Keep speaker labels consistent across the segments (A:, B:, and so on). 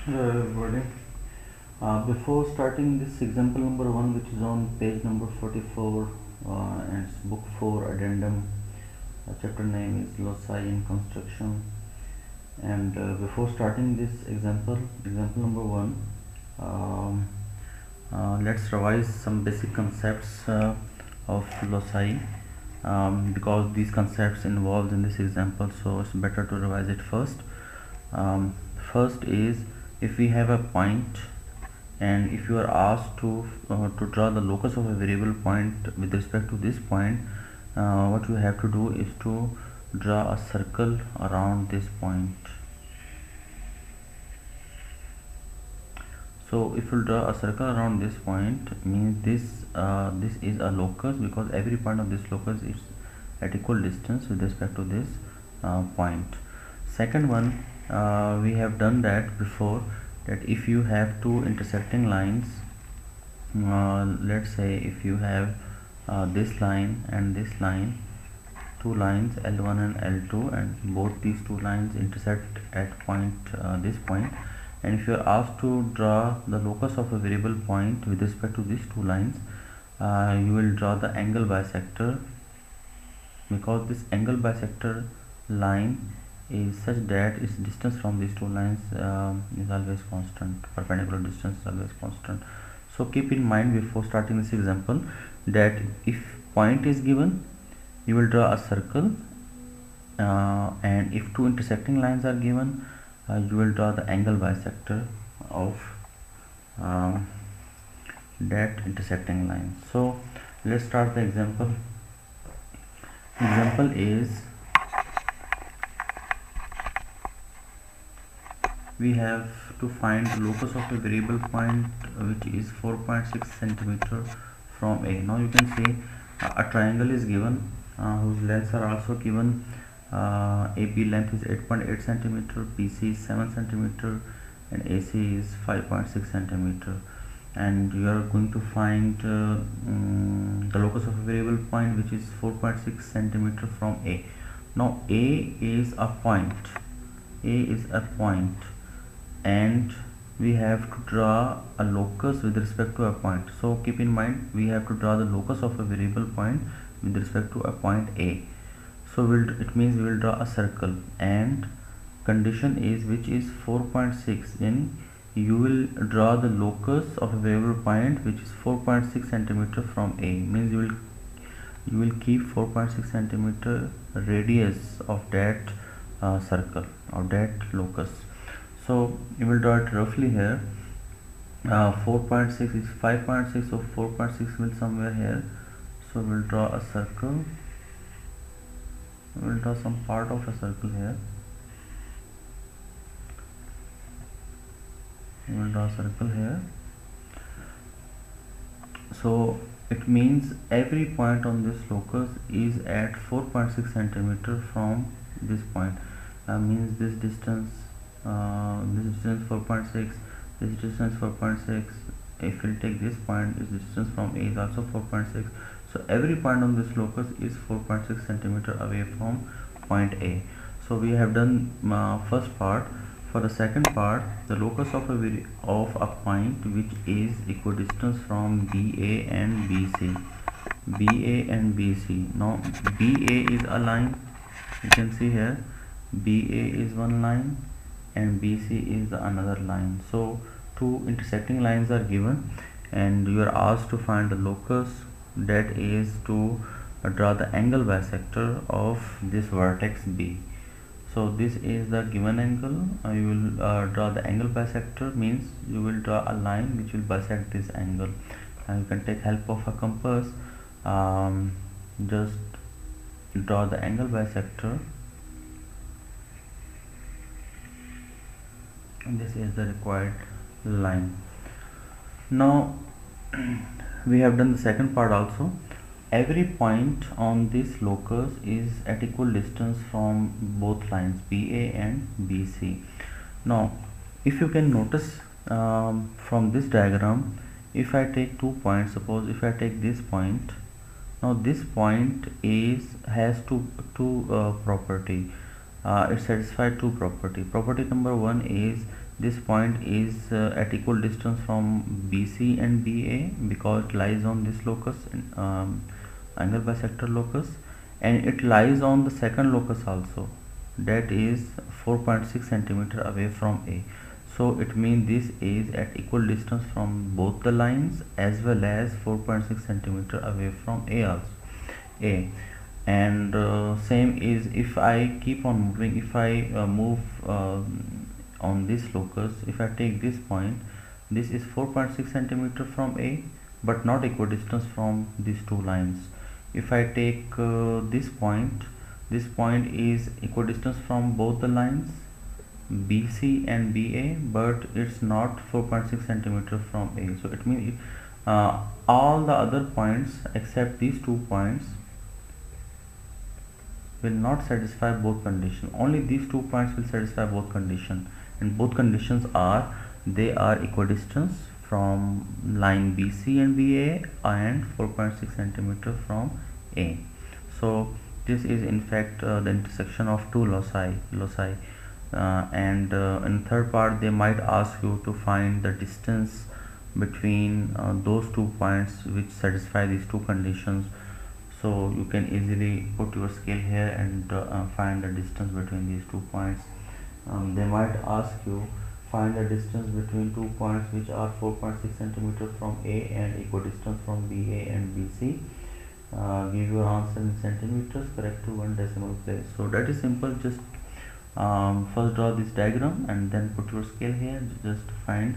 A: Hello everybody. Before starting this example number 1, which is on page number 44, and it's book 4 addendum, chapter name is loci in construction. And before starting this example number 1, um, let's revise some basic concepts of loci, because these concepts involved in this example, so it's better to revise it first. First is, if we have a point and if you are asked to draw the locus of a variable point with respect to this point, what you have to do is to draw a circle around this point. So if you draw a circle around this point, means this is a locus, because every point of this locus is at equal distance with respect to this point. Second one, we have done that before, that if you have two intersecting lines, let's say if you have this line and this line, two lines L1 and L2, and both these two lines intersect at this point, and if you are asked to draw the locus of a variable point with respect to these two lines, you will draw the angle bisector, because this angle bisector line is such that its distance from these two lines is always constant, perpendicular distance is always constant. So keep in mind before starting this example that if point is given, you will draw a circle, and if two intersecting lines are given, you will draw the angle bisector of that intersecting line. So let's start the example. Example is, we have to find the locus of a variable point which is 4.6 centimeter from A. Now you can see a triangle is given whose lengths are also given. AB length is 8.8 centimeter, BC is 7 centimeter, and AC is 5.6 centimeter. And you are going to find the locus of a variable point which is 4.6 centimeter from A. Now A is a point. A is a point, and we have to draw a locus with respect to a point. So keep in mind, we have to draw the locus of a variable point with respect to a point A. So it means we will draw a circle, and condition is which is 4.6, in you will draw the locus of a variable point which is 4.6 centimeter from A, means you will keep 4.6 centimeter radius of that circle, of that locus. So you will draw it roughly here. 4.6 is 5.6, so 4.6 will somewhere here. So we'll draw a circle. We'll draw some part of a circle here. We'll draw a circle here. So it means every point on this locus is at 4.6 centimeter from this point. Means this distance 4.6, this distance 4.6. if we'll take this point, this distance from A is also 4.6. so every point on this locus is 4.6 centimeter away from point A. So we have done first part. For the second part, the locus of a point which is equidistant from BA and BC. BA and BC. Now BA is a line, you can see here, BA is one line and BC is another line. So two intersecting lines are given, and you are asked to find the locus, that is to draw the angle bisector of this vertex B. So this is the given angle. You will draw the angle bisector, means you will draw a line which will bisect this angle, and you can take help of a compass. Just draw the angle bisector, and this is the required line. Now we have done the second part also. Every point on this locus is at equal distance from both lines BA and BC. Now if you can notice from this diagram, if I take 2 points, suppose if I take this point, now this point has two property. It satisfies two property. Property number one is this point is at equal distance from BC and BA because it lies on this locus, angle bisector locus, and it lies on the second locus also, that is 4.6 centimeter away from A. So it means this is at equal distance from both the lines as well as 4.6 centimeter away from A also. And same is if I keep on moving, if I move on this locus, if I take this point, this is 4.6 centimeter from A but not equidistance from these two lines. If I take this point is equidistance from both the lines BC and BA, but it's not 4.6 centimeter from A. So it means all the other points except these 2 points will not satisfy both conditions. Only these 2 points will satisfy both conditions, and both conditions are they are equidistance from line BC and BA and 4.6 centimeter from A. So this is in fact the intersection of two loci. And in third part they might ask you to find the distance between those 2 points which satisfy these two conditions. So you can easily put your scale here and find the distance between these 2 points. They might ask you find the distance between 2 points which are 4.6 centimeter from A and equidistant from BA and BC. Give your answer in centimeters, correct to one decimal place. So that is simple. Just first draw this diagram and then put your scale here, just find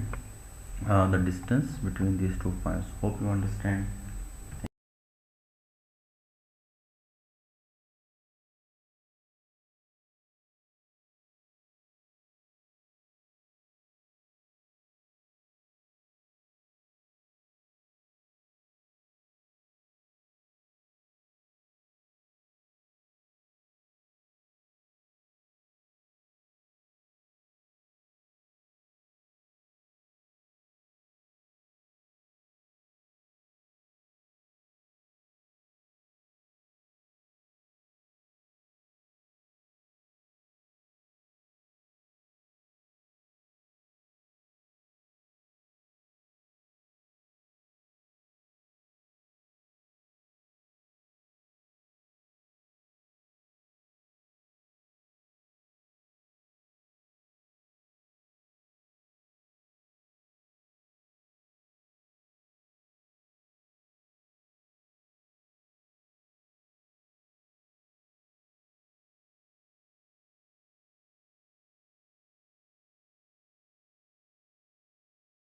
A: the distance between these 2 points. Hope you understand.